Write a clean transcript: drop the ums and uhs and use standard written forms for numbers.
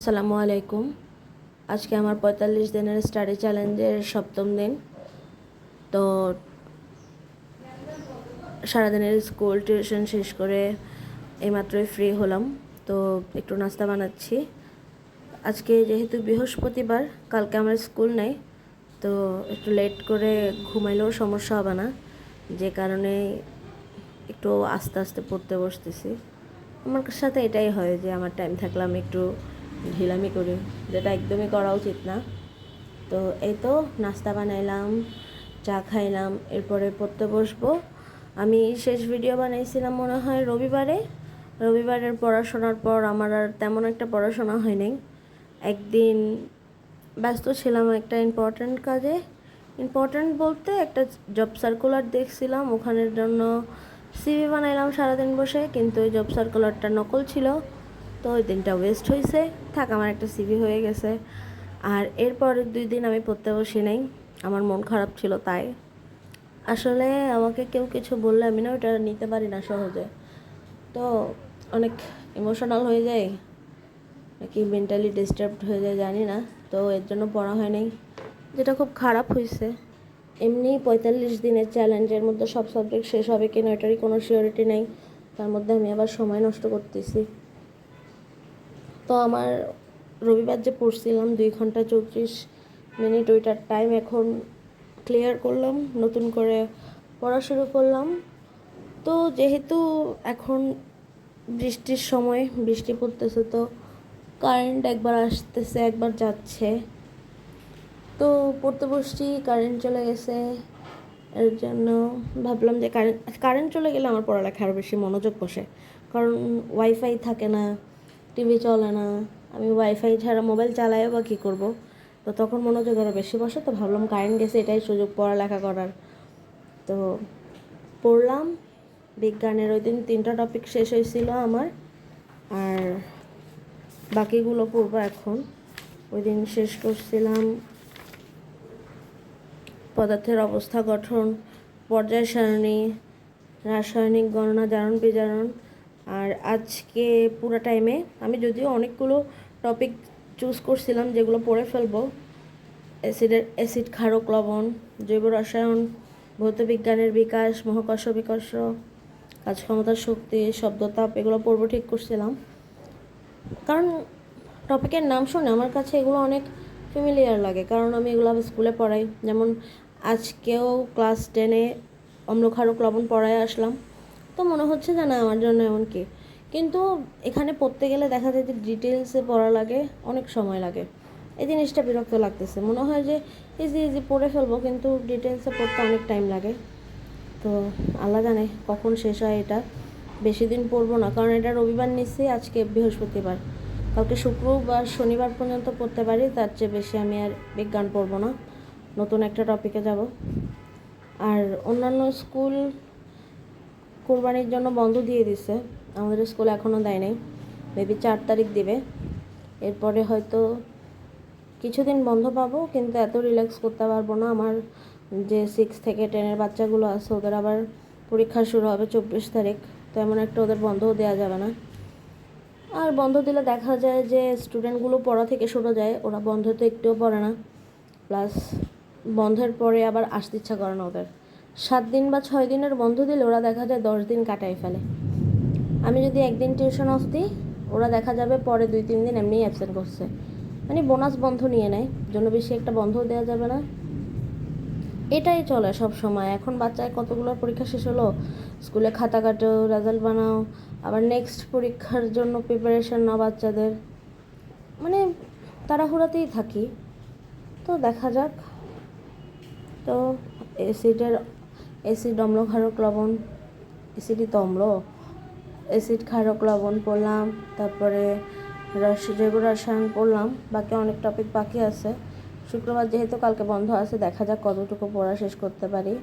আসসালামু আলাইকুম। আজকে আমার 45 দিনের স্টাডি চ্যালেঞ্জের সপ্তম দিন। তো সারাদিনের স্কুল টিউশন শেষ করে এইমাত্রই ফ্রি হলাম। তো একটু নাস্তা বানাচ্ছি। আজকে যেহেতু বৃহস্পতিবার, কালকে আমার স্কুল নেই, তো একটু লেট করে ঘুমাইলেও সমস্যা হবে না, যে কারণে একটু আস্তে আস্তে পড়তে বসতেছি। আমার সাথে এটাই হয় যে আমার টাইম থাকলে আমি একটু ঢিলামি করি, যেটা একদমই করা উচিত না। তো এই তো নাস্তা বানাইলাম, চা খাইলাম, এরপরে পড়তে বসবো। আমি শেষ ভিডিও বানাইছিলাম মনে হয় রবিবারের পড়াশোনার পর আমার আর তেমন একটা পড়াশোনা হয়নি। একদিন ব্যস্ত ছিলাম একটা ইম্পর্ট্যান্ট কাজে। ইম্পর্ট্যান্ট বলতে একটা জব সার্কুলার দেখছিলাম, ওখানের জন্য সিভি বানাইলাম সারাদিন বসে, কিন্তু ওই জব সার্কুলারটা নকল ছিল। তো ওই দিনটা ওয়েস্ট হয়েছে। থাক, আমার একটা সিভি হয়ে গেছে। আর এরপরের 2 দিন আমি পড়তে বসি নাই, আমার মন খারাপ ছিল তাই। আসলে আমাকে কেউ কিছু বললে আমি না ওটা নিতে পারি না সহজে। তো অনেক ইমোশনাল হয়ে যায়, নাকি মেন্টালি ডিস্টার্বড হয়ে যায় জানি না। তো এর জন্য পড়া হয় নাই, যেটা খুব খারাপ হয়েছে। এমনি 45 দিনের চ্যালেঞ্জের মধ্যে সব সাবজেক্ট শেষ হবে কিনা এটারই কোনো সিওরিটি নেই। তার মধ্যে আমি আবার সময় নষ্ট করতেছি। তো আমার রবিবার যে পড়ছিলাম 2 ঘন্টা 34 মিনিট, ওইটার টাইম এখন ক্লিয়ার করলাম, নতুন করে পড়া শুরু করলাম। তো যেহেতু এখন বৃষ্টির সময়, বৃষ্টি পড়তেছে, তো কারেন্ট একবার আসতেছে একবার যাচ্ছে। তো পড়তে বসছি, কারেন্ট চলে গেছে। এর জন্য ভাবলাম যে কারেন্ট চলে গেলে আমার পড়ালেখা আরও বেশি মনোযোগ বসে, কারণ ওয়াইফাই থাকে না, টিভি চলে না, আমি ওয়াইফাই ছাড়া মোবাইল চালাইও বা কী করবো। তো তখন মনোযোগ আরও বেশি বসে। তো ভাবলাম কারেন্ট গেছে, এটাই সুযোগ পড়ালেখা করার। তো পড়লাম বিজ্ঞানের। ওই দিন 3টা টপিক শেষ হয়েছিল আমার, আর বাকিগুলো পড়বো এখন। ওই দিন শেষ করছিলাম পদার্থের অবস্থা গঠন, পর্যায় সারণী, রাসায়নিক গণনা, জারণ বিজারণ। আর আজকে পুরো টাইমে আমি যদিও অনেকগুলো টপিক চুজ করছিলাম যেগুলো পড়ে ফেলবো, অ্যাসিড ক্ষারক লবণ, জৈব রসায়ন, ভৌতবিজ্ঞানের বিকাশ, মহাকর্ষ বিকর্ষ, কাজ ক্ষমতার শক্তি, শব্দতাপ, এগুলো পড়বো ঠিক করছিলাম। কারণ টপিকের নাম শুনে আমার কাছে এগুলো অনেক ফ্যামিলিয়ার লাগে, কারণ আমি এগুলো স্কুলে পড়াই। যেমন আজকেও ক্লাস 10-এ অম্লক্ষারক লবণ পড়ায় আসলাম। তো মনে হচ্ছে যে না, আমার জন্য এমন কি, কিন্তু এখানে পড়তে গেলে দেখা যায় যে ডিটেলসে পড়া লাগে, অনেক সময় লাগে। এই জিনিসটা বিরক্ত লাগতেছে। মনে হয় যে ইজি পড়ে ফেলবো, কিন্তু ডিটেলসে পড়তে অনেক টাইম লাগে। তো আল্লাহ জানে কখন শেষ হয় এটা। বেশি দিন পড়বো না, কারণ এটা রবিবার নিচ্ছি, আজকে বৃহস্পতিবার, কালকে শুক্রবার শনিবার পর্যন্ত পড়তে পারি। তার চেয়ে বেশি আমি আর বিজ্ঞান পড়বো না, নতুন একটা টপিকে যাব। আর অন্যান্য স্কুল কোরবানির জন্য বন্ধ দিয়ে দিছে, আমাদের স্কুল এখনও দেয় নাই, মেবি 4 তারিখ দিবে। এরপরে হয়তো কিছুদিন বন্ধ পাবো, কিন্তু এত রিল্যাক্স করতে পারবো না। আমার যে 6 থেকে 10-এর বাচ্চাগুলো আছে, ওদের আবার পরীক্ষা শুরু হবে 24 তারিখ। তো এমন একটা ওদের বন্ধও দেওয়া যাবে না। আর বন্ধ দিলে দেখা যায় যে স্টুডেন্টগুলো পড়া থেকে সরে যায়, ওরা বন্ধ তো একটুও পড়ে না। প্লাস বন্ধের পরে আবার আসতে ইচ্ছা করে না ওদের। 7 দিন বা 6 দিনের বন্ধ দিলে ওরা দেখা যায় 10 দিন কাটাই ফেলে। আমি যদি একদিন টিউশন অফ দিই, ওরা দেখা যাবে পরে 2-3 দিন এমনিই অ্যাবসেন্ট করছে, মানে বোনাস বন্ধ নিয়ে নেয়, জন্য বেশি একটা বন্ধও দেওয়া যাবে না। এটাই চলে সব সময়। এখন বাচ্চায় কতগুলো পরীক্ষা শেষ হলো, স্কুলে খাতা কাটো, রেজাল্ট বানাও, আবার নেক্সট পরীক্ষার জন্য প্রিপারেশন নাও বাচ্চাদের, মানে তাড়াহুড়াতেই থাকি। তো দেখা যাক। তো অ্যাসিড অম্লক্ষারক লবণ, অ্যাসিডই তো অম্ল, অ্যাসিড ক্ষারক লবণ পড়লাম। তারপরে জৈব রসায়ন পড়লাম। বাকি অনেক টপিক বাকি আছে। শুক্রবার যেহেতু কালকে বন্ধ আছে, দেখা যাক কতটুকু পড়া শেষ করতে পারি।